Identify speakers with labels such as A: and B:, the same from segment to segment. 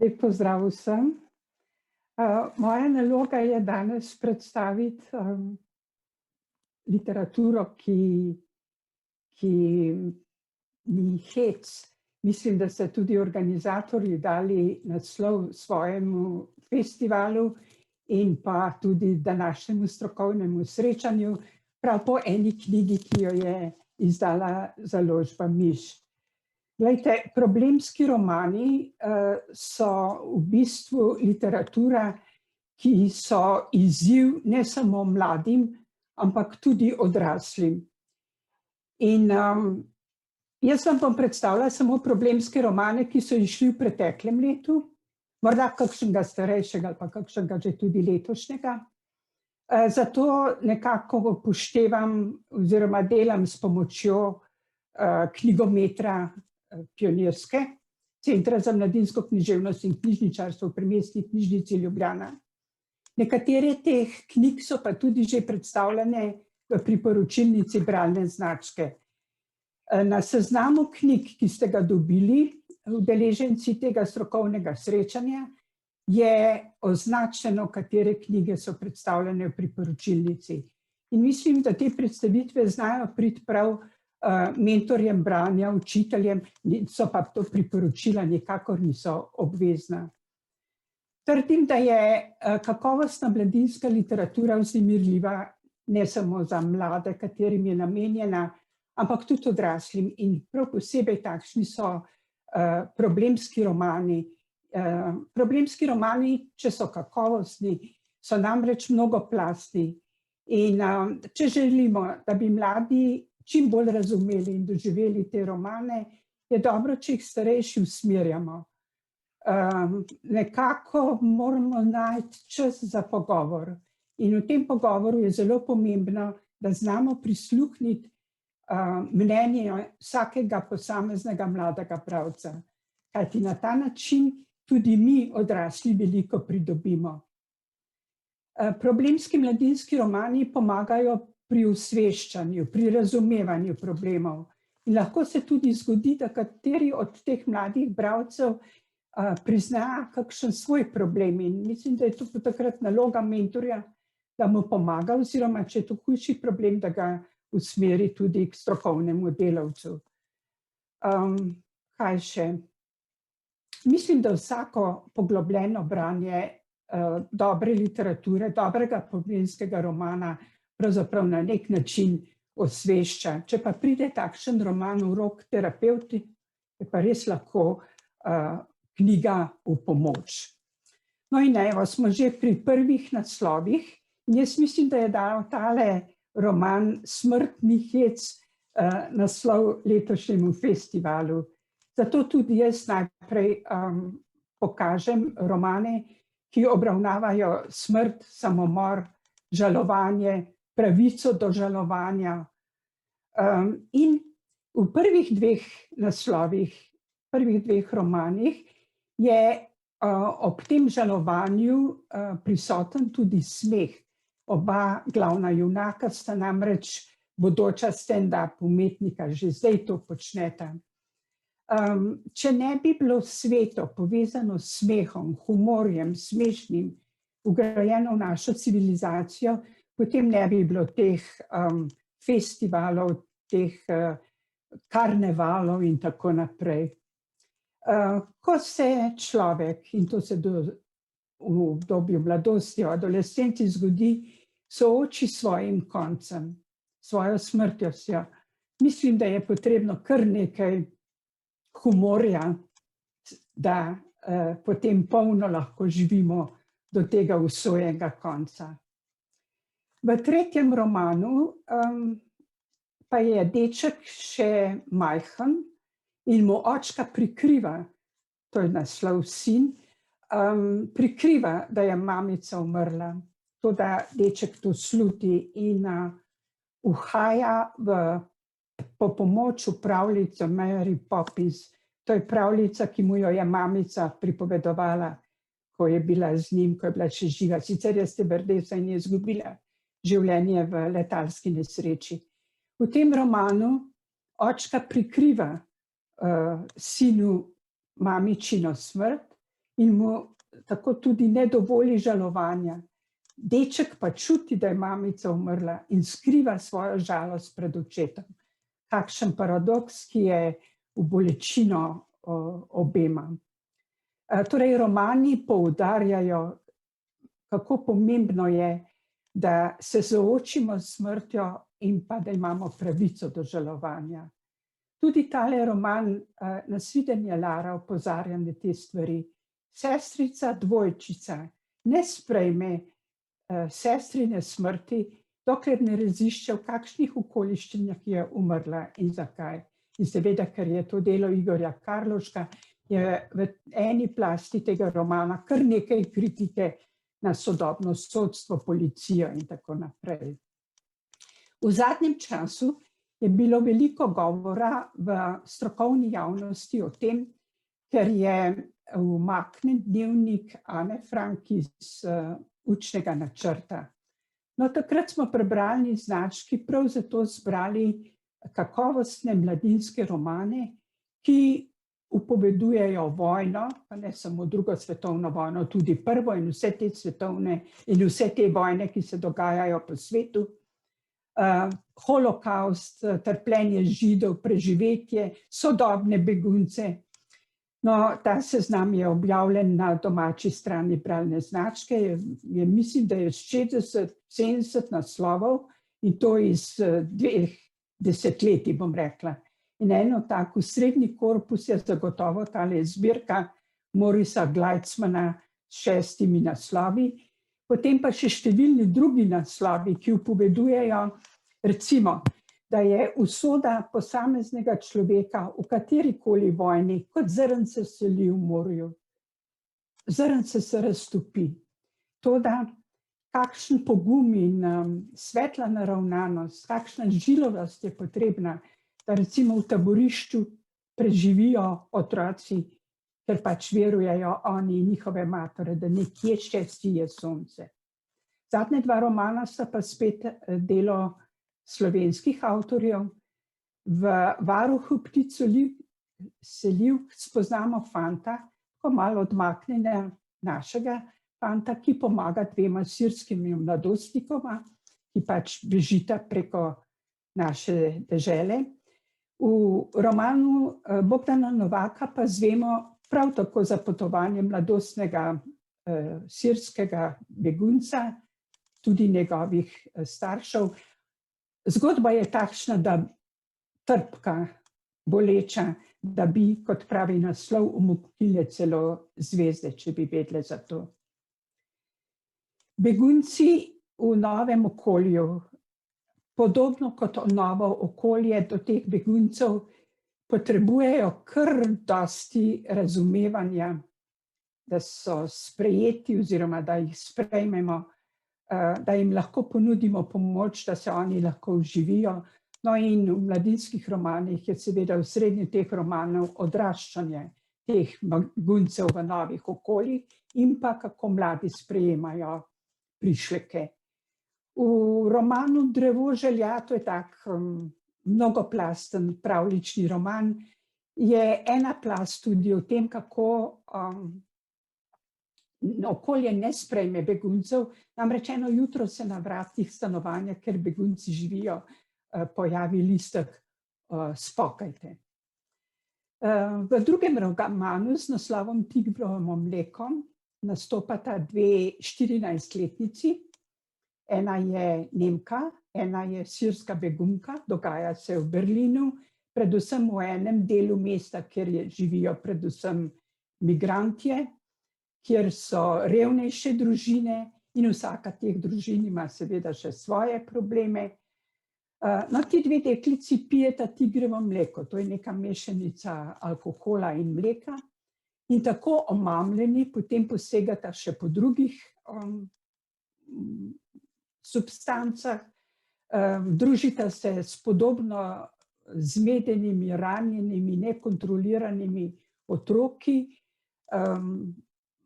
A: Lep pozdrav vsem. Moja naloga je danes predstaviti literaturo, ki ni hec. Mislim, da ste tudi organizatorji dali naslov svojemu festivalu in pa tudi današnjemu strokovnemu srečanju, prav po eni knjigi, ki jo je izdala založba Miš. Glejte, problemski romani so v bistvu literatura, ki so izziv ne samo mladim, ampak tudi odraslim. In jaz vam bom predstavila samo problemske romane, ki so izšli v preteklem letu, morda kakšnega starejšega ali pa kakšnega že tudi letošnjega. Zato nekako upoštevam oziroma delam s pomočjo knjigometra Pionirske, Centra za mladinsko književnost in knjižničarstvo pri Mestni knjižnici Ljubljana. Nekatere teh knjig so pa tudi že predstavljene v priporočilnici bralne značke. Na seznamu knjig, ki ste ga dobili, udeleženci tega strokovnega srečanja, je označeno, katere knjige so predstavljene v priporočilnici. In mislim, da te predstavitve znajo priti prav mentorjem branja, učiteljem, so pa to priporočila, nikakor niso obvezna. Trdim, da je kakovostna mladinska literatura vznemirljiva ne samo za mlade, katerim je namenjena, ampak tudi odraslim. In prav posebej takšni so problemski romani. Problemski romani, če so kakovostni, so namreč mnogoplastni. In če želimo, da bi mladi čim bolj razumeli in doživeli te romane, je dobro, če jih starejši usmerjamo. Nekako moramo najti čas za pogovor. In v tem pogovoru je zelo pomembno, da znamo prisluhniti mnenje vsakega posameznega mladega bralca. Kajti na ta način tudi mi odrasli veliko pridobimo. Problemski mladinski romani pomagajo pri osveščanju, pri razumevanju problemov. In lahko se tudi zgodi, da kateri od teh mladih bralcev prizna kakšen svoj problem. In mislim, da je to takrat naloga mentorja, da mu pomaga, oziroma če je to hujši problem, da ga usmeri tudi k strokovnemu delavcu. Kaj še? Mislim, da vsako poglobljeno branje dobre literature, dobrega problemskega romana, pravzaprav na nek način osvešča. Če pa pride takšen roman v rok terapevti, je pa res lahko knjiga v pomoč. No in evo, smo že pri prvih naslovih. In jaz mislim, da je dal tale roman Smrtni hec naslov letošnjemu festivalu. Zato tudi jaz najprej pokažem romane, ki obravnavajo smrt, samomor, žalovanje, pravico do žalovanja. In v prvih dveh naslovih, prvih dveh romanih je ob tem žalovanju prisoten tudi smeh. Oba glavna junaka sta namreč bodoča stand-up umetnika, že zdaj to počneta. Če ne bi bilo sveto povezano s smehom, humorjem, smešnim, vgrajeno v našo civilizacijo, potem ne bi bilo teh festivalov, teh karnevalov in tako naprej. Ko se človek, in to se v obdobju mladosti, adolescenci zgodi, sooči s svojim koncem, svojo smrtjo, mislim, da je potrebno kar nekaj humorja, da potem polno lahko živimo do tega usojenega konca. V tretjem romanu pa je deček še majhen in mu očka prikriva, to je naslov Sin, prikriva, da je mamica umrla. Toda deček to sluti in uhaja po pomoč v pravljico Mary Poppins. To je pravljica, ki mu jo je mamica pripovedovala, ko je bila z njim, ko je bila še živa. Sicer je stevardesa in je izgubila življenje v letalski nesreči. V tem romanu očka prikriva sinu mamičino smrt in mu tako tudi ne dovoli žalovanja. Deček pa čuti, da je mamica umrla in skriva svojo žalost pred očetom. Kakšen paradoks, ki je v bolečino obema. Torej, romani poudarjajo, kako pomembno je, da se soočimo s smrtjo in pa da imamo pravico do žalovanja. Tudi tale roman Nasvidenje, Lara, opozarja na te stvari. Sestrica dvojčica ne sprejme sestrine smrti, dokler ne razišče, v kakšnih okoliščinah je umrla in zakaj. In seveda, ker je to delo Igorja Karloška, je v eni plasti tega romana kar nekaj kritike na sodobno sodstvo, policijo in tako naprej. V zadnjem času je bilo veliko govora v strokovni javnosti o tem, ker je umaknjen dnevnik Ane Frank iz učnega načrta. No, takrat smo pri bralni znački prav zato zbrali kakovostne mladinske romane, ki upovedujejo vojno, pa ne samo drugo svetovno vojno, tudi prvo in vse te svetovne in vse te vojne, ki se dogajajo po svetu. Holokaust, trpljenje Židov, preživetje, sodobne begunce. No, ta seznam je objavljen na domači strani bralne značke. Mislim, da je 60-70 naslovov in to iz 2 desetletij, bom rekla. In eno tako srednji korpus je zagotovo tale zbirka Morisa Gleitzmana s 6 naslovi. Potem pa še številni drugi naslovi, ki upovedujejo, recimo, da je usoda posameznega človeka v katerikoli vojni kot zrnce soli v morju. Zrnce se raztopi. Toda kakšen pogum in svetla naravnanost, kakšna žilovost je potrebna, da recimo v taborišču preživijo otroci, ker pač verujejo oni in njihove matere, da nekje še sije sonce. Zadnja 2 romana sta pa spet delo slovenskih avtorjev. V Varuhu pticoselivk spoznamo fanta, ko malo odmaknjenega našega fanta, ki pomaga 2 sirskimi mladostnikoma, ki pač bežita preko naše dežele. V romanu Bogdana Novaka pa zvemo prav tako za potovanje mladostnega sirskega begunca, tudi njegovih staršev. Zgodba je takšna, da trpka, boleča, da bi, kot pravi naslov, umoknile celo zvezde, če bi vedele za to. Begunci v novem okolju, podobno kot novo okolje, do teh beguncev potrebujejo kar dosti razumevanja, da so sprejeti oziroma da jih sprejmemo, da jim lahko ponudimo pomoč, da se oni lahko vživijo. No, in v mladinskih romanih je seveda v srednji teh romanov odraščanje teh beguncev v novih okoljih in pa kako mladi sprejemajo prišleke. V romanu Drevo želja, to je tak mnogoplasten pravljični roman, je ena plast tudi o tem, kako okolje ne sprejme beguncev. Namreč eno jutro se na vratih stanovanja, ker begunci živijo, pojavi listek Spokajte. V drugem romanu z naslovom Tigrovo mleko nastopata 2 14-letnici. Ena je Nemka, ena je sirska begunka, dogaja se v Berlinu, predvsem v enem delu mesta, kjer živijo predvsem migrantje, kjer so revnejše družine in vsaka teh družin ima seveda še svoje probleme. No, ti 2 deklici pijeta tigrovo mleko, to je neka mešanica alkohola in mleka, in tako omamljeni potem posegata še po drugih substancah, družita se s podobno zmedenimi, ranjenimi, nekontroliranimi otroki,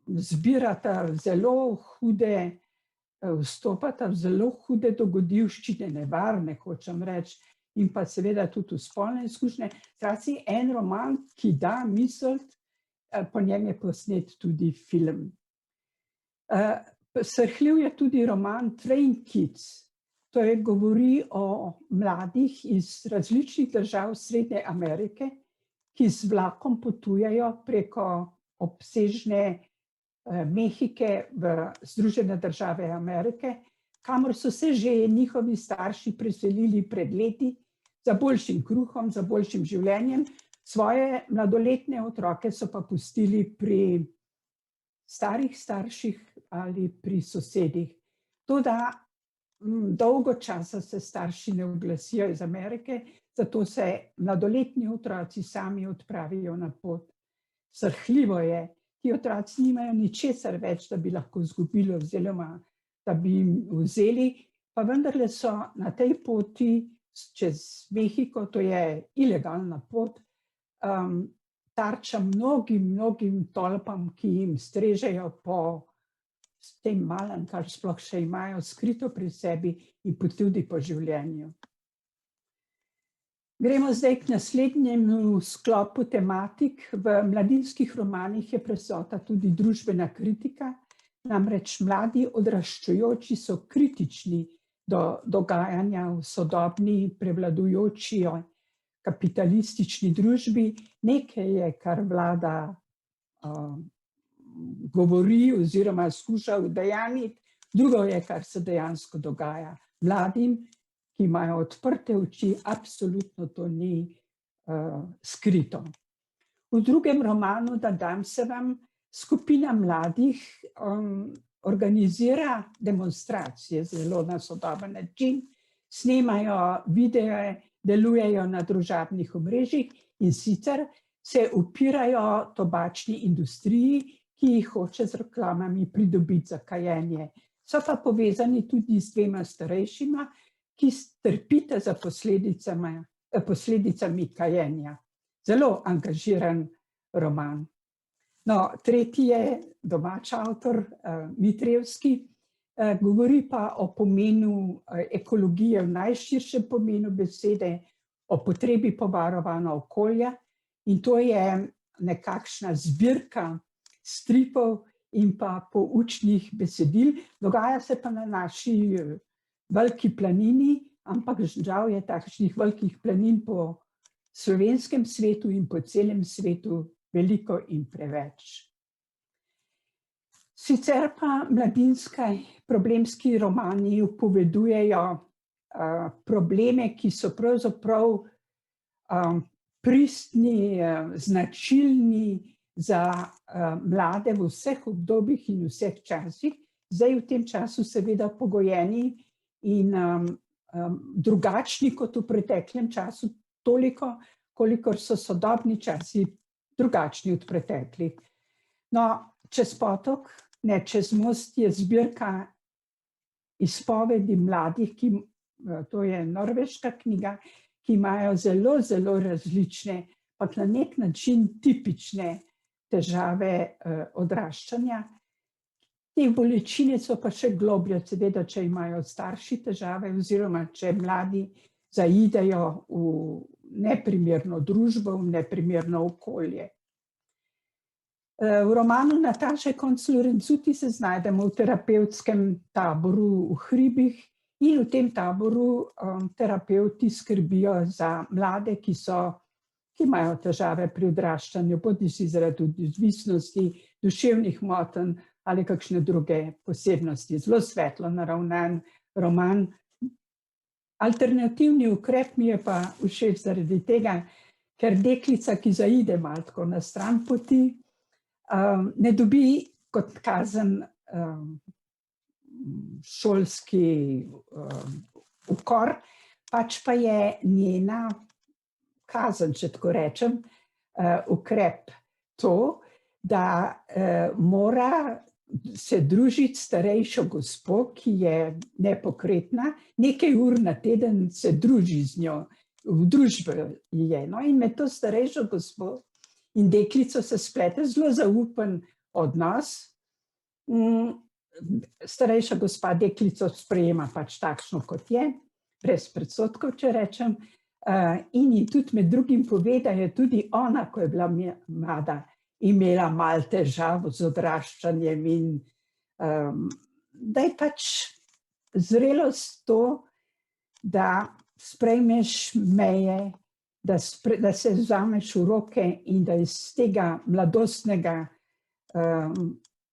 A: zbirata zelo hude, vstopata v zelo hude dogodivščine, nevarne, hočem reči, in pa seveda tudi v spolne izkušnje. Zlasti en roman, ki da misliti, po njem je posnet tudi film. Srhljiv je tudi roman Train Kids. To je govori o mladih iz različnih držav Srednje Amerike, ki z vlakom potujejo preko obsežne Mehike v Združene države Amerike, kamor so se že njihovi starši preselili pred leti za boljšim kruhom, za boljšim življenjem. Svoje mladoletne otroke so pa pustili pri starih starših ali pri sosedih. Toda dolgo časa se starši ne oglasijo iz Amerike, zato se mladoletni otroci sami odpravijo na pot. Srhljivo je, ti otroci nimajo ničesar več, da bi lahko izgubili oziroma da bi jim vzeli, pa vendarle so na tej poti čez Mehiko, to je ilegalna pot, tarča mnogim tolpam, ki jim strežejo po tem malem, kar sploh še imajo skrito pri sebi in tudi po življenju. Gremo zdaj k naslednjemu sklopu tematik. V mladinskih romanih je prisotna tudi družbena kritika, namreč mladi odraščajoči so kritični do dogajanja v sodobni prevladujoči kapitalistični družbi. Nekaj je, kar vlada govori oziroma skuša udejanjiti, drugo je, kar se dejansko dogaja. Mladim, ki imajo odprte oči, absolutno to ni skrito. V drugem romanu, Da dam se vam, skupina mladih organizira demonstracije zelo na sodoben način, snemajo videe, delujejo na družabnih omrežjih in sicer se upirajo tobačni industriji, ki jih hoče z reklamami pridobiti za kajenje. So pa povezani tudi z dvema starejšima, ki trpita za posledicami kajenja. Zelo angažiran roman. No, tretji je domač avtor, Mitrevski, govori pa o pomenu ekologije v najširšem pomenu besede, o potrebi po varovanju okolja, in to je nekakšna zbirka stripov in pa poučnih besedil. Dogaja se pa na naši veliki planini, ampak žal je takšnih velikih planin po slovenskem svetu in po celem svetu veliko in preveč. Sicer pa mladinski problemski romani upovedujejo probleme, ki so pravzaprav pristni, značilni za mlade v vseh obdobjih in vseh časih, zdaj v tem času seveda pogojeni in drugačni kot v preteklem času, toliko, kolikor so sodobni časi drugačni od preteklih. No, Čez potok, ne čez most, je zbirka izpovedi mladih, to je norveška knjiga, ki imajo zelo različne, pa na nek način tipične težave odraščanja. Te bolečine so pa še globlje, seveda, če imajo starši težave oziroma če mladi zaidejo v neprimerno družbo, v neprimerno okolje. V romanu Nataše Konc-Lorenzuti se znajdemo v terapevtskem taboru v hribih in v tem taboru terapevti skrbijo za mlade, ki imajo težave pri odraščanju, bodisi zaradi odvisnosti, duševnih motenj ali kakšne druge posebnosti. Zelo svetlo naravnan roman. Alternativni ukrep mi je pa všeč zaradi tega, ker deklica, ki zaide malo tako na stran poti, ne dobi kot kazen šolski ukor, pač pa je njena kazen, če tako rečem, ukrep to, da mora se družiti s starejšo gospo, ki je nepokretna, nekaj ur na teden se druži z njo, v družbi je. No, in med to starejšo gospo in deklico se splete zelo zaupen odnos. Starejša gospa deklico sprejema pač takšno, kot je, brez predsodkov, če rečem, in ji tudi med drugim pove, da je tudi ona, ko je bila mlada, imela malo težav z odraščanjem in da je pač zrelost to, da sprejmeš meje, da se vzameš v roke in da iz tega mladostnega,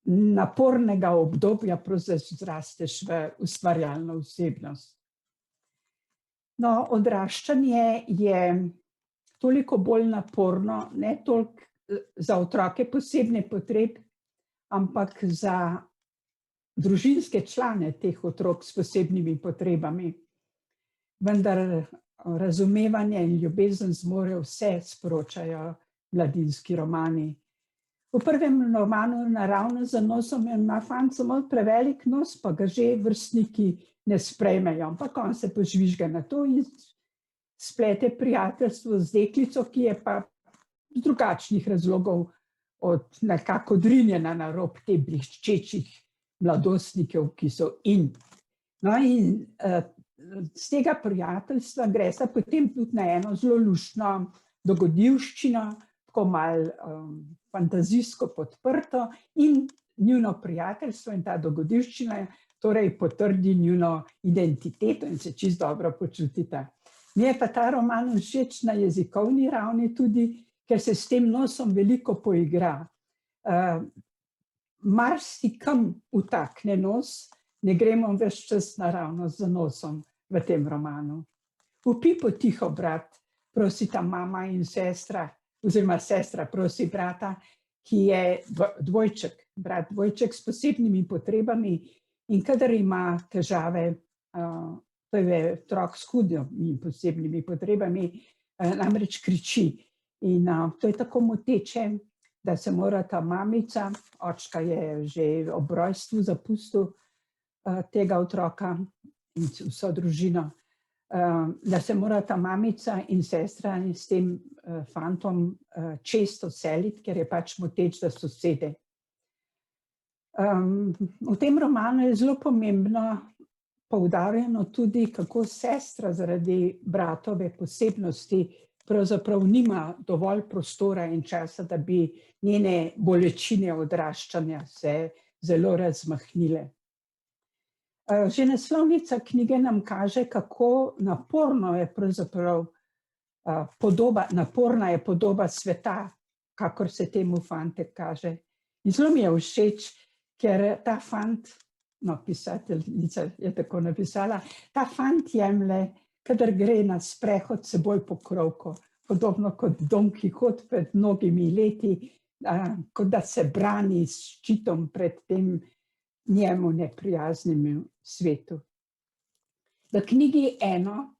A: napornega obdobja pravzaprav zrasteš v ustvarjalno osebnost. No, odraščanje je toliko bolj naporno, ne toliko za otroke posebne potreb, ampak za družinske člane teh otrok s posebnimi potrebami. Vendar razumevanje in ljubezen zmorejo vse, sporočajo mladinski romani. V prvem romanu Naravnost za nosom ima fant samo prevelik nos, pa ga že vrstniki ne sprejmejo, ampak on se požvižga na to in splete prijateljstvo z deklico, ki je pa z drugačnih razlogov nekako odrinjena na rob te bleščečih mladostnikov, ki so in. No in z tega prijateljstva gre se potem tudi na eno zelo luštno dogodivščino, tako malo fantazijsko podprto in njuno prijateljstvo in ta dogodivščina torej potrdi njuno identiteto in se čisto dobro počutita. Mi je pa ta roman všeč na jezikovni ravni tudi, ker se s tem nosom veliko poigra. Marsikam vtakne nos, ne gremo ves čas naravnost za nosom v tem romanu. Vpi potiho, brat, prosita mama in sestra, oziroma sestra prosi brata, ki je dvojček, brat dvojček s posebnimi potrebami in kadar ima težave, to je otrok s hudimi posebnimi potrebami, namreč kriči. In to je tako moteče, da se morata mamica, očka je že ob rojstvu zapustil tega otroka in vso družino, da se morata mamica in sestra s tem fantom često seliti, ker je pač moteč za sosede. V tem romanu je zelo pomembno poudarjeno tudi, kako sestra zaradi bratove posebnosti pravzaprav nima dovolj prostora in časa, da bi njene bolečine odraščanja se zelo razmahnile. Že naslovnica knjige nam kaže, kako naporna je podoba sveta, kakor se temu fantek kaže. In zelo mi je všeč, ker ta fant, no, pisateljica je tako napisala, ta fant jemlje, kadar gre na sprehod s seboj po krovko, podobno kot Don Kihot pred mnogimi leti, kot da se brani s ščitom pred tem njemu neprijaznim svetu. V knjigi Eno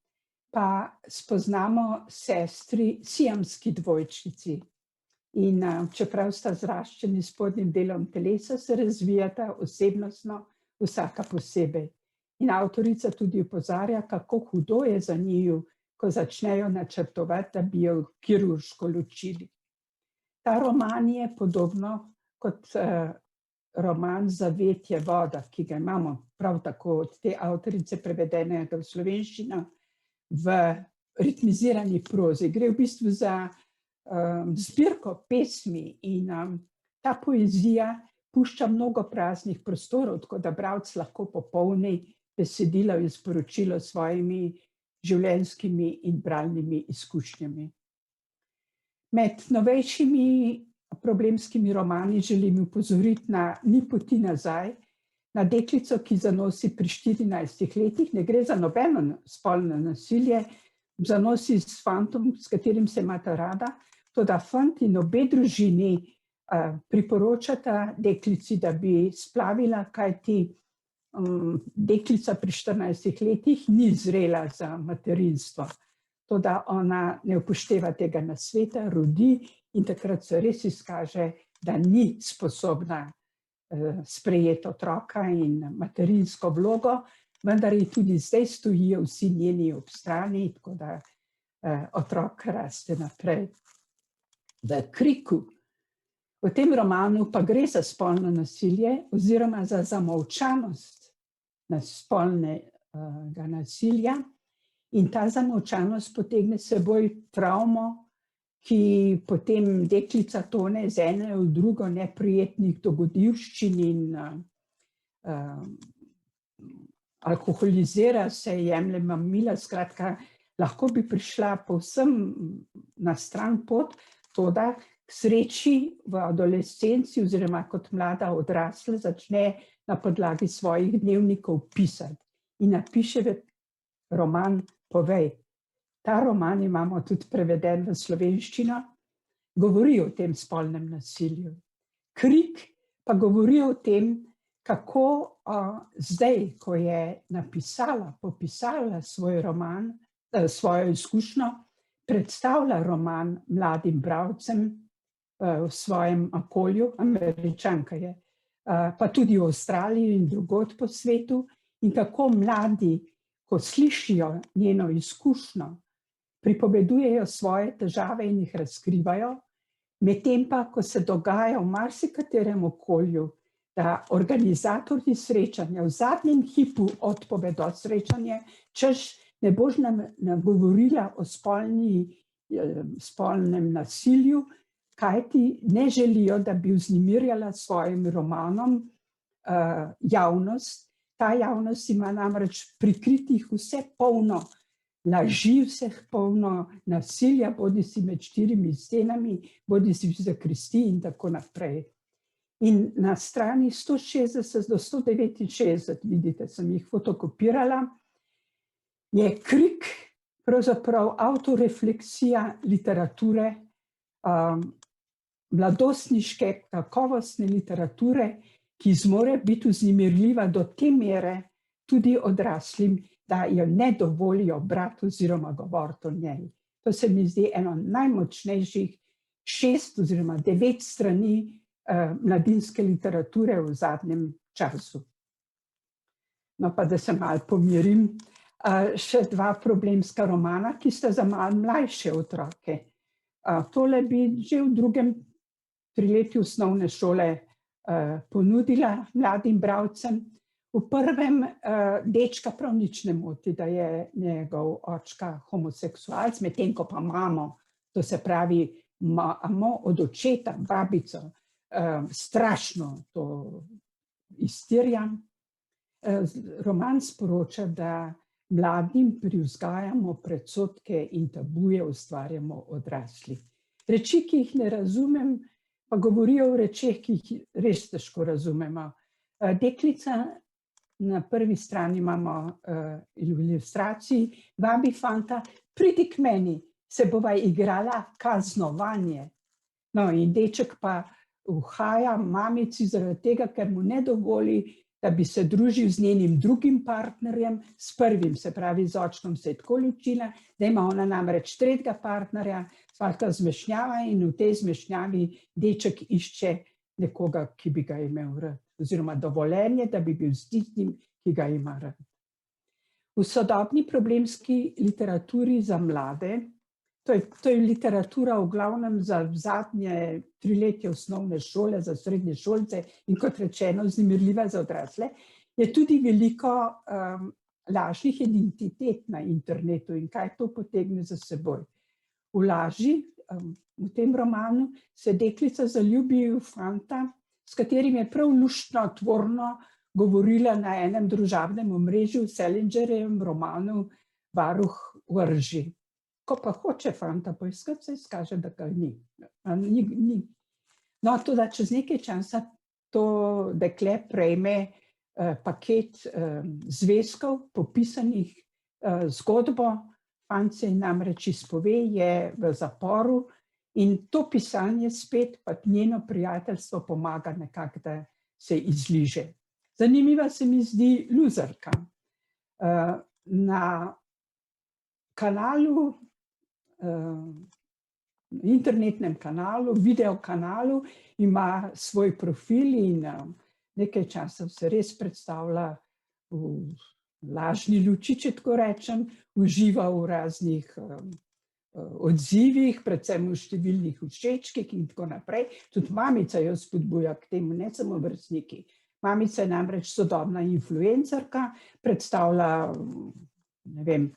A: pa spoznamo sestri siamski dvojčici. In čeprav sta zraščeni s spodnjim delom telesa, se razvijata osebnostno vsaka posebej. In avtorica tudi opozarja, kako hudo je za njiju, ko začnejo načrtovati, da bi jo kirurško ločili. Ta roman je podobno kot roman Zavetje voda, ki ga imamo prav tako od te avtorice prevedenega v slovenščino v ritmizirani prozi. Gre v bistvu za zbirko pesmi in ta poezija pušča mnogo praznih prostorov, tako da bralec lahko popolni besedilo in sporočilo s svojimi življenjskimi in bralnimi izkušnjami. Med novejšimi problemskimi romani želim opozoriti na Ni poti nazaj, na deklico, ki zanosi pri 14 letih, ne gre za nobeno spolno nasilje, zanosi s fantom, s katerim se imata rada, toda fant in obe družini priporočata deklici, da bi splavila, kajti deklica pri 14 letih ni zrela za materinstvo. Toda ona ne upošteva tega nasveta, rodi in takrat se res izkaže, da ni sposobna sprejeti otroka in materinsko vlogo, vendar ji tudi zdaj stojijo vsi njeni ob strani, tako da otrok raste naprej. V Kriku, v tem romanu pa gre za spolno nasilje oziroma za zamolčanost spolnega nasilja in ta zamolčanost potegne s seboj travmo ki potem deklica tone z ene v drugo neprijetnih dogodivščin in alkoholizira se, jemlje mamila, skratka, lahko bi prišla povsem na stran pot, toda k sreči v adolescenci oziroma kot mlada odrasla začne na podlagi svojih dnevnikov pisati in napiše roman Povej. Ta roman imamo tudi preveden v slovenščino, govori o tem spolnem nasilju. Krik pa govori o tem, kako zdaj, ko je popisala svoj roman, svojo izkušnjo, predstavlja roman mladim bralcem v svojem okolju, Američanka je, pa tudi v Avstraliji in drugod po svetu, in kako mladi, ko slišijo njeno izkušnjo, pripovedujejo svoje težave in jih razkrivajo, medtem pa, ko se dogaja v marsikaterem okolju, da organizatorji srečanja v zadnjem hipu odpovedo srečanje, češ ne boš nam govorila o spolnem nasilju, kajti ne želijo, da bi vznemirjala s svojim romanom javnost. Ta javnost ima namreč prikritih vse polno laži, vseh polno nasilja, bodisi med štirimi stenami, bodisi v zakristiji in tako naprej. In na strani 160 do 169, vidite, sem jih fotokopirala, je krik, pravzaprav autorefleksija literature, mladostniške, kakovostne literature, ki zmore biti vznemirljiva do te mere tudi odraslim, da jo ne dovolijo brati oziroma govoriti o njej. To se mi zdi eno najmočnejših 6 oziroma 9 strani mladinske literature v zadnjem času. No, pa da se malo pomirim, še 2 problemska romana, ki sta za malo mlajše otroke. Tole bi že v 2. triletju osnovne šole ponudila mladim bralcem. V 1. dečka prav nič ne moti, da je njegov očka homoseksualec, medtem ko pa mamo, to se pravi, imamo od očeta, babico, strašno to iztirja. Roman sporoča, da mladim privzgajamo predsodke in tabuje ustvarjamo odrasli. Reči, ki jih ne razumem, pa govorijo o rečeh, ki jih res težko razumemo. Deklica, na prvi strani imamo v ilustraciji, vabi fanta, pridi k meni, se bova igrala kaznovanje. No, in deček pa uhaja mamici zaradi tega, ker mu ne dovoli, da bi se družil z njenim drugim partnerjem, s prvim, se pravi z očkom se je tako ločila, da ima ona namreč 3. partnerja, svatka zmešnjava in v tej zmešnjavi deček išče nekoga, ki bi ga imel rad, oziroma dovoljenje, da bi bil s tistim, ki ga ima rad. V sodobni problemski literaturi za mlade, to je literatura v glavnem za zadnje 3 letje osnovne šole, za srednje šolce in kot rečeno vznemirljiva za odrasle, je tudi veliko lažnih identitet na internetu in kaj to potegne za seboj. V laži, v tem romanu, se deklica zaljubi v fanta, s katerim je prav luštno, tvorno govorila na enem družabnem omrežju v Salingerjevem romanu Varuh vrži. Ko pa hoče fanta poiskati, se izkaže, da ga ni. No, tudi čez nekaj časa to dekle prejme paket zvezkov, popisanih zgodbo, fant se namreč izpove, je v zaporu in to pisanje spet pa njeno prijateljstvo pomaga nekako, da se izliže. Zanimiva se mi zdi Luzerka. Na kanalu, internetnem kanalu, videokanalu ima svoj profil in nekaj časa se res predstavlja v lažni luči, če tako rečem, uživa v raznih odzivih, predvsem v številnih všečkih in tako naprej. Tudi mamica jo spodbuja k temu, ne samo vrstniki. Mamica je namreč sodobna influencerka, predstavlja, ne vem,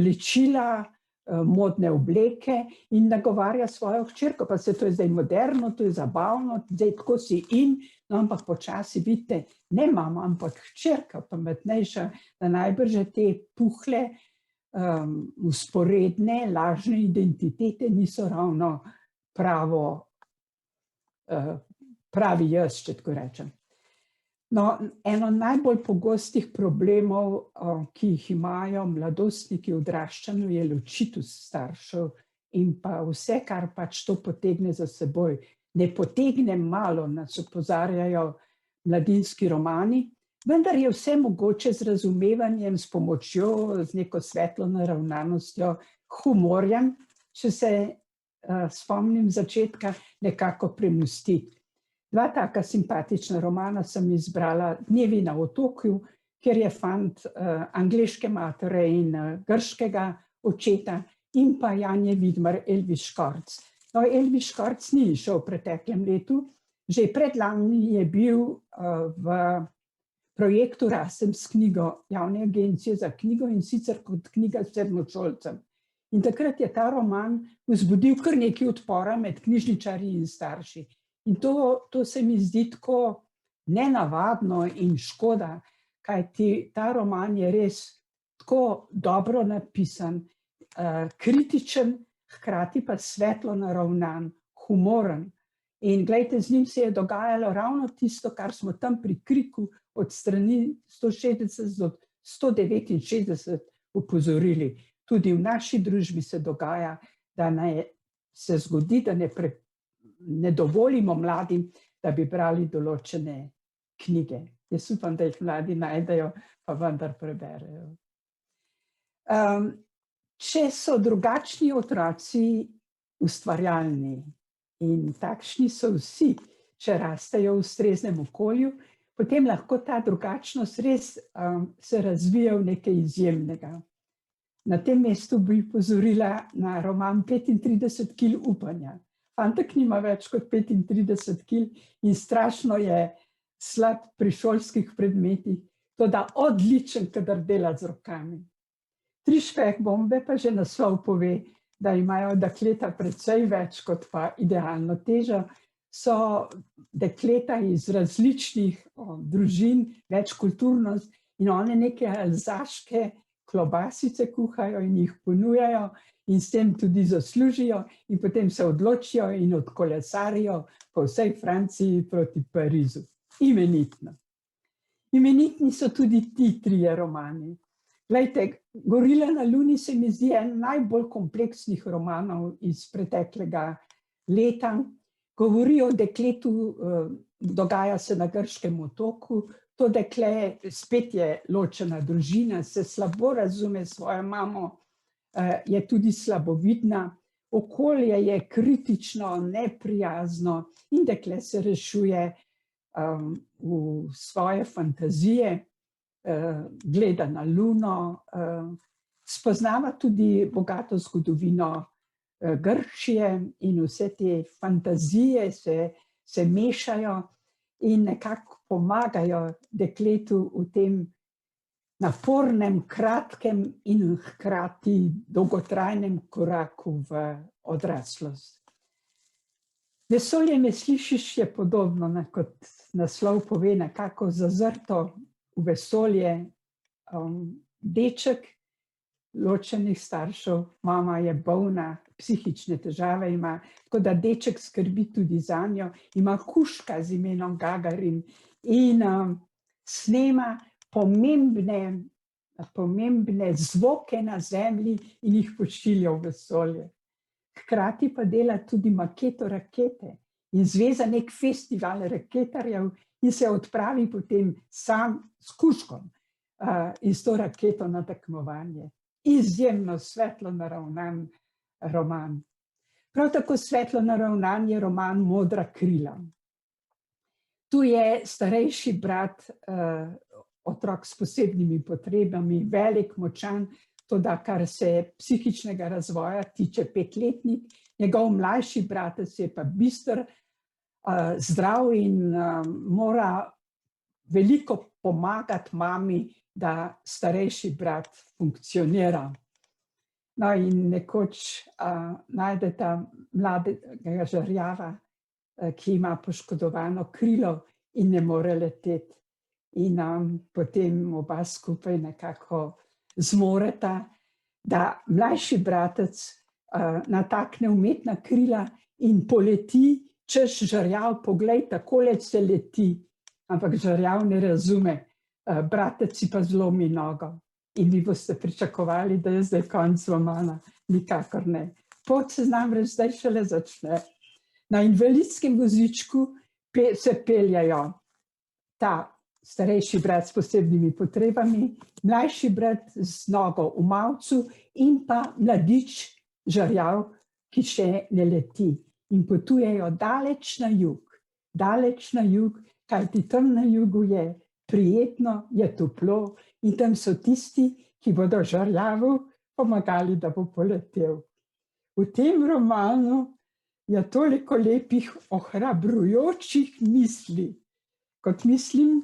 A: ličila, modne obleke in nagovarja svojo hčerko, pa se to je zdaj moderno, to je zabavno, zdaj tako si in, no, ampak počasi vidite, ne mama, ampak hčerka, pametnejša, da najbrž te puhle, usporedne, lažne identitete niso ravno pravi jaz, če tako rečem. No, eno najbolj pogostih problemov, ki jih imajo mladostniki v odraščanju, je ločitev staršev in pa vse, kar pač to potegne za seboj. Ne potegne malo, nas opozarjajo mladinski romani, vendar je vse mogoče z razumevanjem, s pomočjo, z neko svetlo naravnanostjo, humorjem, če se spomnim začetka, nekako premostiti. Dva taka simpatična romana sem izbrala Dnevi na otoku, kjer je fant angleške matere in grškega očeta, in pa Janje Vidmar, Elvis Škorc. No, Elvis Škorc ni šel v preteklem letu, že predlani je bil v projektu Rasem s knjigo Javne agencije za knjigo in sicer kot knjiga sedmošolcem. In takrat je ta roman vzbudil kar nekaj odpora med knjižničarji in starši. In to se mi zdi tako nenavadno in škoda, kajti ta roman je res tako dobro napisan, kritičen, hkrati pa svetlo naravnan, humoren. In glejte, z njim se je dogajalo ravno tisto, kar smo tam pri Kriku od strani 160 do 169 upozorili. Tudi v naši družbi se dogaja, da se zgodi, da ne dovolimo mladim, da bi brali določene knjige. Jaz upam, da jih mladi najdejo, pa vendar preberejo. Če so drugačni otroci ustvarjalni, in takšni so vsi, če rastejo v ustreznem okolju, potem lahko ta drugačnost res se razvija v nekaj izjemnega. Na tem mestu bi pozorila na roman 35 kil upanja. Fantek nima več kot 35 kil in strašno je slab pri šolskih predmetih, toda odličen, kadar dela z rokami. Tri špehbombe pa že naslov pove, da imajo dekleta precej več kot pa idealno težo. So dekleta iz različnih družin, večkulturnost in one neke alzaške klobasice kuhajo in jih ponujajo in s tem tudi zaslužijo in potem se odločijo in odkolesarijo po vsej Franciji proti Parizu. Imenitno. Imenitni so tudi ti trije romani. Glejte, Gorila na Luni se mi zdi en najbolj kompleksnih romanov iz preteklega leta. Govori o dekletu, dogaja se na grškem otoku, to dekle spet je ločena družina, se slabo razume svojo mamo, je tudi slabovidna, okolje je kritično, neprijazno in dekle se rešuje v svoje fantazije, gleda na luno, spoznava tudi bogato zgodovino Grčije in vse te fantazije se mešajo in nekako pomagajo dekletu v tem napornem, kratkem in hkrati dolgotrajnem koraku v odraslost. Vesolje me slišiš je podobno, kot naslov pove, nekako zazrto v vesolje. Deček ločenih staršev, mama je bolna, psihične težave ima, tako da deček skrbi tudi zanjo, ima kužka z imenom Gagarin in snema pomembne zvoke na zemlji in jih pošilja v vesolje. Hkrati pa dela tudi maketo rakete in zveza nek festival raketarjev in se odpravi potem sam s kužkom in s to raketo na tekmovanje. Izjemno svetlo naravnan roman. Prav tako svetlo naravnan je roman Modra krila. Tu je starejši brat, otrok s posebnimi potrebami, velik, močan, toda kar se psihičnega razvoja tiče 5-letnik, njegov mlajši bratec je pa bister, zdrav in mora veliko pomagati mami, da starejši brat funkcionira. No, in nekoč najdeta mladega žerjava, ki ima poškodovano krilo in ne more leteti. In potem oba skupaj nekako zmoreta, da mlajši bratec natakne umetna krila in poleti, češ žerjav, poglej, takole se leti. Ampak žerjav ne razume, bratec si pa zlomi nogo. In vi boste pričakovali, da je zdaj konec romana. Nikakor ne. Pot se namreč zdaj šele začne. Na invalidskem vozičku se peljajo ta starejši brat s posebnimi potrebami, mlajši brat z nogo v mavcu in pa mladič žerjav, ki še ne leti. In potujejo daleč na jug, kajti tam na jugu je prijetno, je toplo in tam so tisti, ki bodo žerjavu pomagali, da bo poletel. V tem romanu je toliko lepih, ohrabrujočih misli, kot mislim,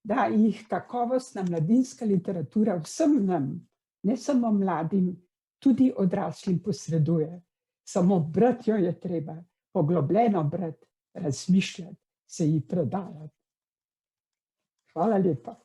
A: da jih kakovostna mladinska literatura vsem nam, ne samo mladim, tudi odraslim posreduje. Samo brati jo je treba, poglobljeno brati, razmišljati, se ji predajati. Hvala lepa.